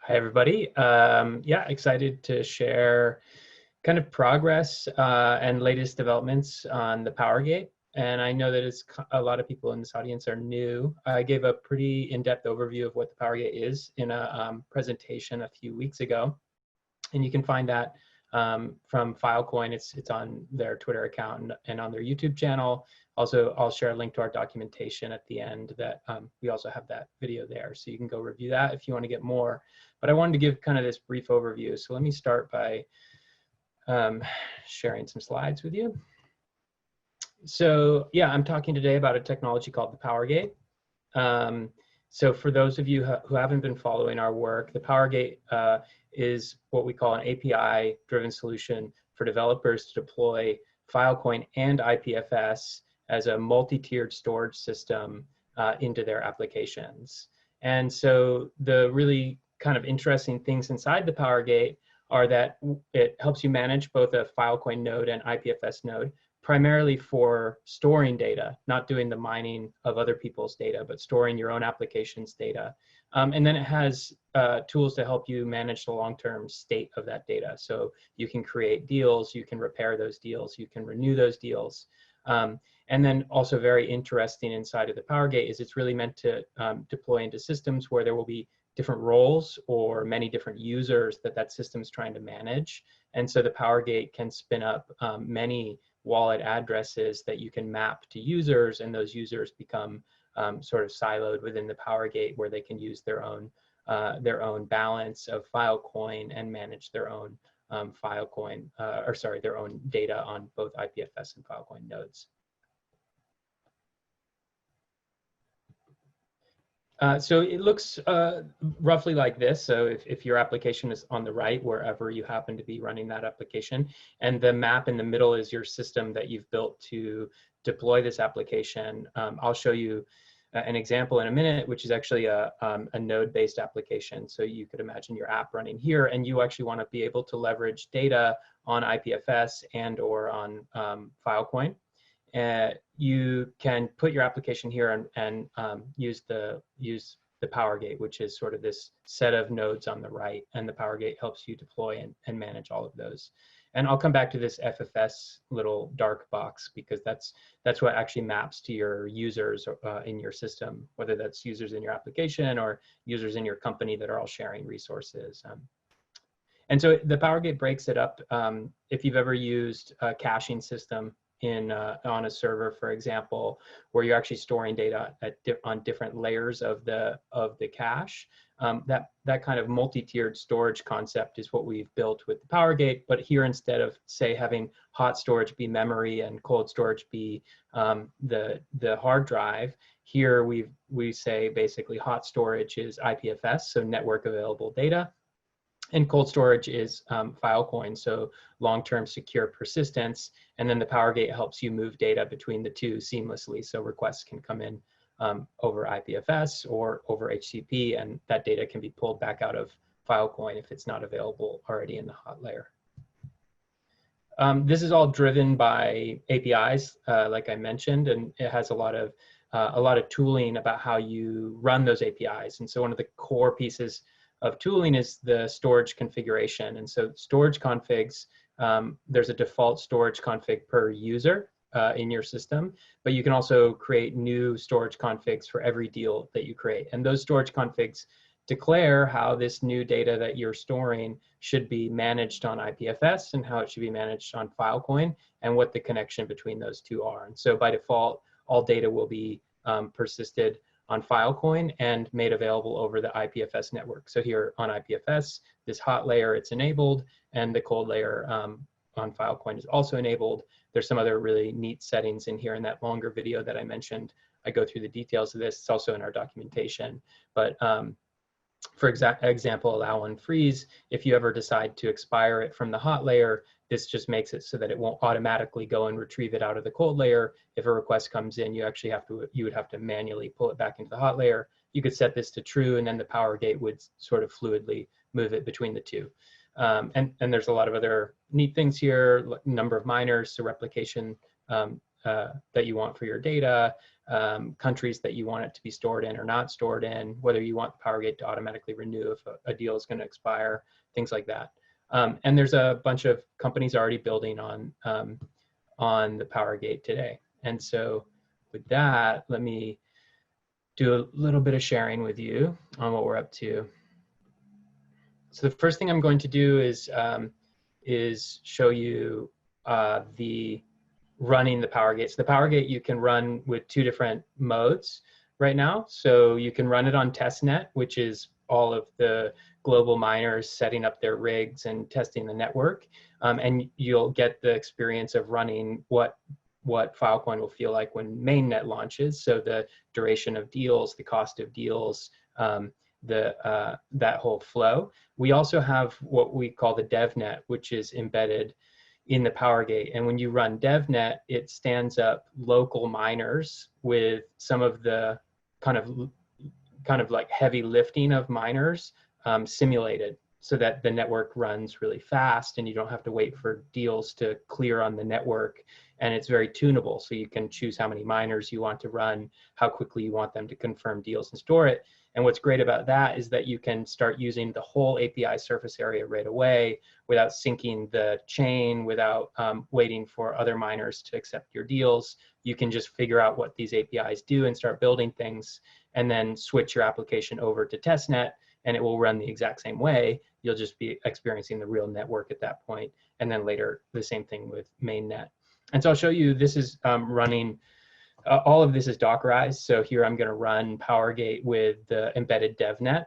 Hi, everybody. Yeah, excited to share kind of progress and latest developments on the Powergate. And I know that a lot of people in this audience are new. I gave a pretty in-depth overview of what the Powergate is in a presentation a few weeks ago. And you can find that from Filecoin. It's on their Twitter account and on their YouTube channel. Also, I'll share a link to our documentation at the end that we also have that video there. So you can go review that if you want to get more. But I wanted to give kind of this brief overview. So let me start by sharing some slides with you. So yeah, I'm talking today about a technology called the Powergate. So for those of you who haven't been following our work, the Powergate is what we call an API-driven solution for developers to deploy Filecoin and IPFS as a multi-tiered storage system into their applications. And so the really kind of interesting things inside the Powergate are that it helps you manage both a Filecoin node and IPFS node, primarily for storing data, not doing the mining of other people's data, but storing your own application's data. And then it has tools to help you manage the long-term state of that data. So you can create deals, you can repair those deals, you can renew those deals. And then also very interesting inside of the Powergate is it's really meant to deploy into systems where there will be different roles or many different users that system's trying to manage. And so the Powergate can spin up many wallet addresses that you can map to users, and those users become sort of siloed within the Powergate where they can use their own balance of Filecoin and manage their own their own data on both IPFS and Filecoin nodes. So it looks roughly like this. So if your application is on the right, wherever you happen to be running that application, and the map in the middle is your system that you've built to deploy this application. I'll show you an example in a minute, which is actually a node-based application. So you could imagine your app running here, and you actually want to be able to leverage data on IPFS and or on Filecoin. You can put your application here and use the Powergate, which is sort of this set of nodes on the right, and the Powergate helps you deploy and manage all of those. And I'll come back to this FFS little dark box because that's what actually maps to your users in your system, whether that's users in your application or users in your company that are all sharing resources. And so the Powergate breaks it up. If you've ever used a caching system on a server, for example, where you're actually storing data on different layers of the cache, that kind of multi-tiered storage concept is what we've built with the Powergate. But here, instead of say having hot storage be memory and cold storage be the hard drive, here we say basically hot storage is IPFS, so network available data. And cold storage is Filecoin, so long-term secure persistence. And then the Powergate helps you move data between the two seamlessly. So requests can come in over IPFS or over HTTP, and that data can be pulled back out of Filecoin if it's not available already in the hot layer. This is all driven by APIs, like I mentioned, and it has a lot of tooling about how you run those APIs. And so one of the core pieces of tooling is the storage configuration. And so storage configs, there's a default storage config per user in your system, but you can also create new storage configs for every deal that you create. And those storage configs declare how this new data that you're storing should be managed on IPFS and how it should be managed on Filecoin and what the connection between those two are. And so by default, all data will be persisted on Filecoin and made available over the IPFS network. So here on IPFS, this hot layer, it's enabled, and the cold layer on Filecoin is also enabled. There's some other really neat settings in here in that longer video that I mentioned. I go through the details of this. It's also in our documentation. But for example, allow unfreeze. If you ever decide to expire it from the hot layer, this just makes it so that it won't automatically go and retrieve it out of the cold layer. If a request comes in, you would have to manually pull it back into the hot layer. You could set this to true, and then the Powergate would sort of fluidly move it between the two. And there's a lot of other neat things here, number of miners, so replication that you want for your data, countries that you want it to be stored in or not stored in, whether you want Powergate to automatically renew if a deal is going to expire, things like that. And there's a bunch of companies already building on the Powergate today. And so with that, let me do a little bit of sharing with you on what we're up to. So the first thing I'm going to do is show you the running the Powergate. So the Powergate you can run with two different modes right now. So you can run it on testnet, which is all of the global miners setting up their rigs and testing the network. And you'll get the experience of running what Filecoin will feel like when mainnet launches. So the duration of deals, the cost of deals, that whole flow. We also have what we call the DevNet, which is embedded in the Powergate. And when you run DevNet, it stands up local miners with some of the kind of like heavy lifting of miners simulated, so that the network runs really fast and you don't have to wait for deals to clear on the network. And it's very tunable, so you can choose how many miners you want to run, how quickly you want them to confirm deals and store it. And what's great about that is that you can start using the whole API surface area right away without syncing the chain, without waiting for other miners to accept your deals. You can just figure out what these APIs do and start building things, and then switch your application over to testnet, and it will run the exact same way. You'll just be experiencing the real network at that point. And then later, the same thing with mainnet. And so I'll show you, this is running, all of this is Dockerized. So here I'm gonna run Powergate with the embedded DevNet.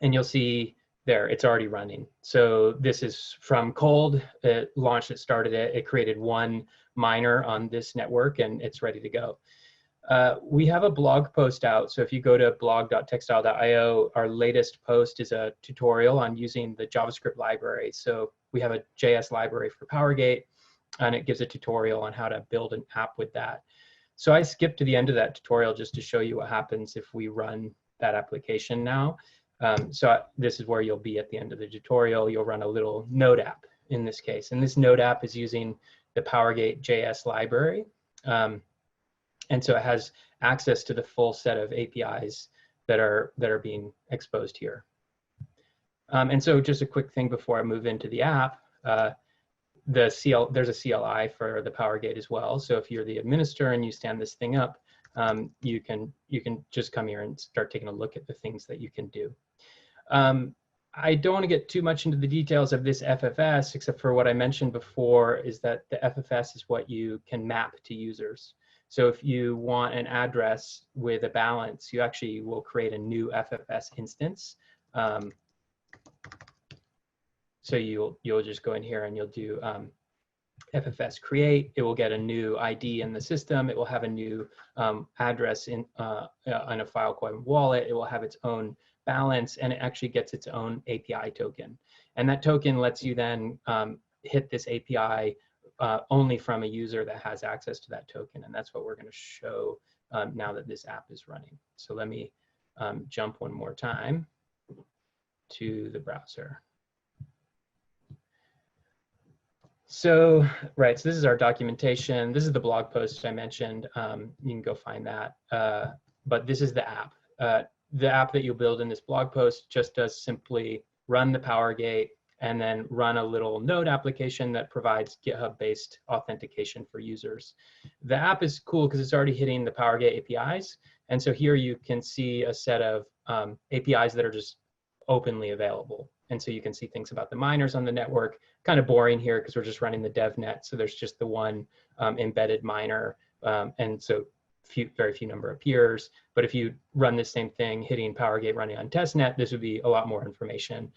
And you'll see there, it's already running. So this is from cold, it launched, it started it, it created one miner on this network, and it's ready to go. We have a blog post out. So if you go to blog.textile.io, our latest post is a tutorial on using the JavaScript library. So we have a JS library for Powergate, and it gives a tutorial on how to build an app with that. So I skipped to the end of that tutorial just to show you what happens if we run that application now. This is where you'll be at the end of the tutorial. You'll run a little Node app in this case. And this Node app is using the Powergate JS library. And so it has access to the full set of APIs that are being exposed here. And so just a quick thing before I move into the app, there's a CLI for the Powergate as well. So if you're the administrator and you stand this thing up, you can just come here and start taking a look at the things that you can do. I don't want to get too much into the details of this FFS, except for what I mentioned before, is that the FFS is what you can map to users. So if you want an address with a balance, you actually will create a new FFS instance. So you'll just go in here and you'll do FFS create. It will get a new ID in the system. It will have a new address in a Filecoin wallet. It will have its own balance, and it actually gets its own API token. And that token lets you then hit this API only from a user that has access to that token. And that's what we're going to show now that this app is running. So let me jump one more time to the browser. So, right, so this is our documentation. This is the blog post I mentioned. You can go find that. But this is the app. The app that you'll build in this blog post just does simply run the Powergate and then run a little Node application that provides GitHub-based authentication for users. The app is cool because it's already hitting the Powergate APIs. And so here you can see a set of APIs that are just openly available. And so you can see things about the miners on the network. Kind of boring here because we're just running the DevNet. So there's just the one embedded miner. And so very few number of peers. But if you run the same thing, hitting Powergate running on testnet, this would be a lot more information,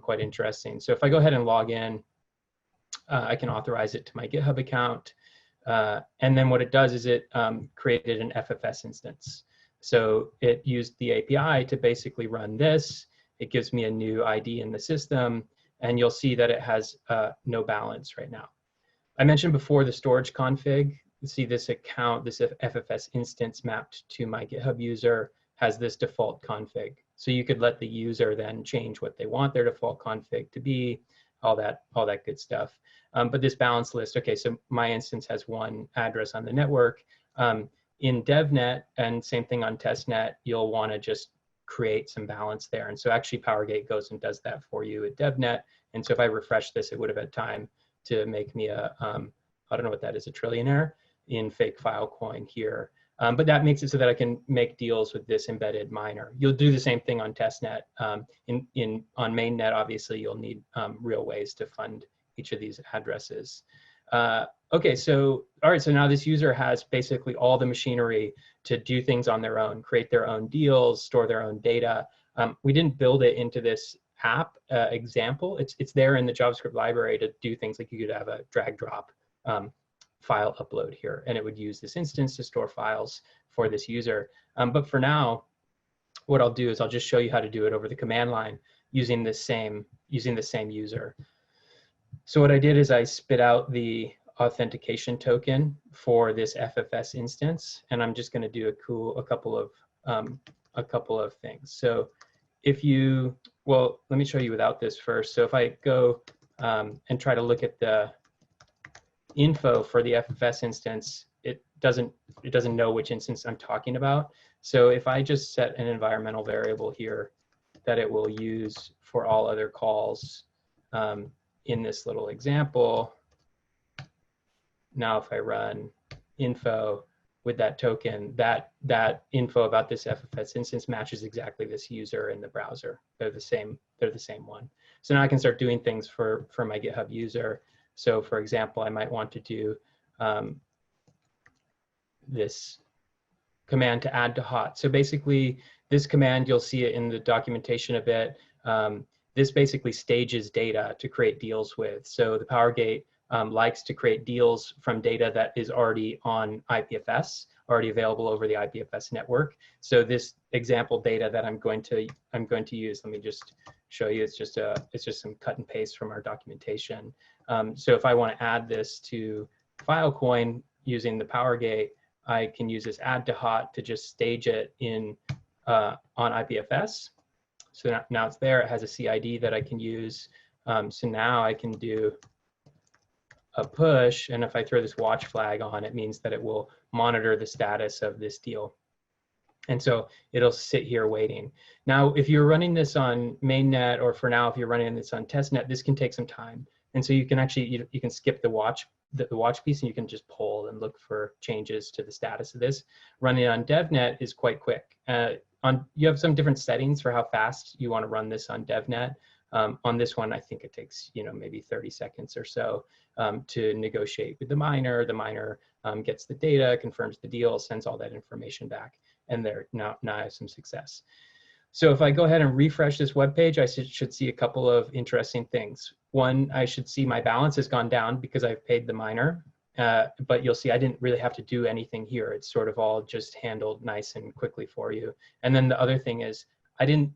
quite interesting. So if I go ahead and log in, I can authorize it to my GitHub account. And then what it does is it created an FFS instance. So it used the API to basically run this. It gives me a new ID in the system, and you'll see that it has no balance right now. I mentioned before the storage config. You see this account, this FFS instance mapped to my GitHub user has this default config. So you could let the user then change what they want their default config to be, all that good stuff. But this balance list, okay, so my instance has one address on the network. in DevNet, and same thing on testnet, you'll want to just create some balance there. And so actually Powergate goes and does that for you at DevNet. And so if I refresh this, it would have had time to make me a, I don't know what that is, a trillionaire in fake Filecoin here. But that makes it so that I can make deals with this embedded miner. You'll do the same thing on testnet. On mainnet, obviously, you'll need real ways to fund each of these addresses. Okay, so all right, so now this user has basically all the machinery to do things on their own, create their own deals, store their own data. We didn't build it into this app example. It's there in the JavaScript library to do things like you could have a drag drop file upload here, and it would use this instance to store files for this user. But for now, what I'll do is I'll just show you how to do it over the command line using the same user. So what I did is I spit out the authentication token for this FFS instance, and I'm just going to do a couple of things. So if you, well, let me show you without this first. So if I go and try to look at the info for the FFS instance, it doesn't know which instance I'm talking about. So if I just set an environmental variable here that it will use for all other calls in this little example, now if I run info with that token, that info about this FFS instance matches exactly this user in the browser. They're the same one. So now I can start doing things for my GitHub user. So for example, I might want to do this command to add to hot. So basically this command, you'll see it in the documentation a bit. This basically stages data to create deals with. So the Powergate likes to create deals from data that is already on IPFS, already available over the IPFS network. So this example data that I'm going to use, let me just show you. It's just some cut and paste from our documentation. So if I want to add this to Filecoin using the Powergate, I can use this add to hot to just stage it in on IPFS. So now it's there. It has a CID that I can use. So now I can do a push, and if I throw this watch flag on, it means that it will monitor the status of this deal. And so it'll sit here waiting. Now, if you're running this on mainnet, or for now, if you're running this on testnet, this can take some time. And so you can actually, you can skip the watch piece, and you can just poll and look for changes to the status of this. Running on DevNet is quite quick. You have some different settings for how fast you want to run this on DevNet. On this one, I think it takes maybe 30 seconds or so to negotiate with the miner. The miner gets the data, confirms the deal, sends all that information back, and there now I have some success. So if I go ahead and refresh this web page, I should see a couple of interesting things. One, I should see my balance has gone down because I've paid the miner, but you'll see I didn't really have to do anything here. It's sort of all just handled nice and quickly for you. And then the other thing is I didn't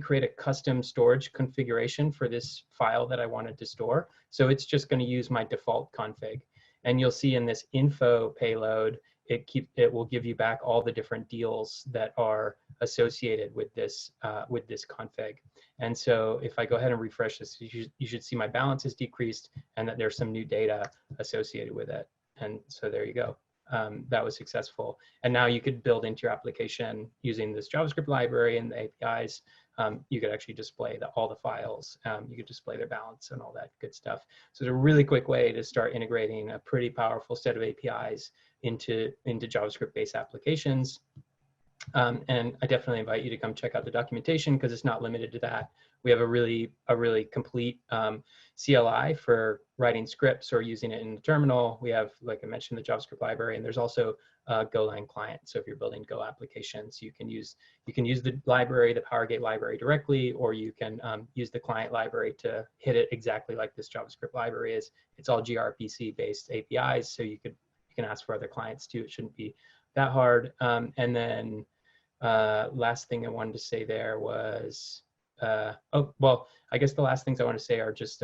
create a custom storage configuration for this file that I wanted to store. So it's just going to use my default config. And you'll see in this info payload, it will give you back all the different deals that are associated with this config. And so if I go ahead and refresh this, you should see my balance has decreased and that there's some new data associated with it. And so there you go. That was successful. And now you could build into your application using this JavaScript library and the APIs. You could actually display all the files. You could display their balance and all that good stuff. So it's a really quick way to start integrating a pretty powerful set of APIs into JavaScript-based applications. And I definitely invite you to come check out the documentation because it's not limited to that. We have a really complete CLI for writing scripts or using it in the terminal. We have, like I mentioned, the JavaScript library, and there's also a Golang client. So if you're building Go applications, you can use the library, the Powergate library directly, or you can use the client library to hit it exactly like this JavaScript library is. It's all gRPC-based APIs, so you can ask for other clients too. It shouldn't be that hard. And then last thing I wanted to say there was, oh, well, I guess the last things I want to say are just,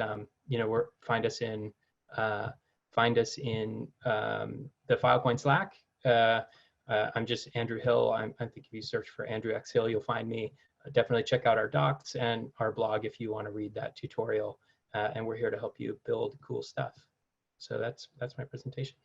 find us in the Filecoin Slack. I'm just Andrew Hill. I think if you search for Andrew X Hill, you'll find me. Definitely check out our docs and our blog if you want to read that tutorial. And we're here to help you build cool stuff. So that's my presentation.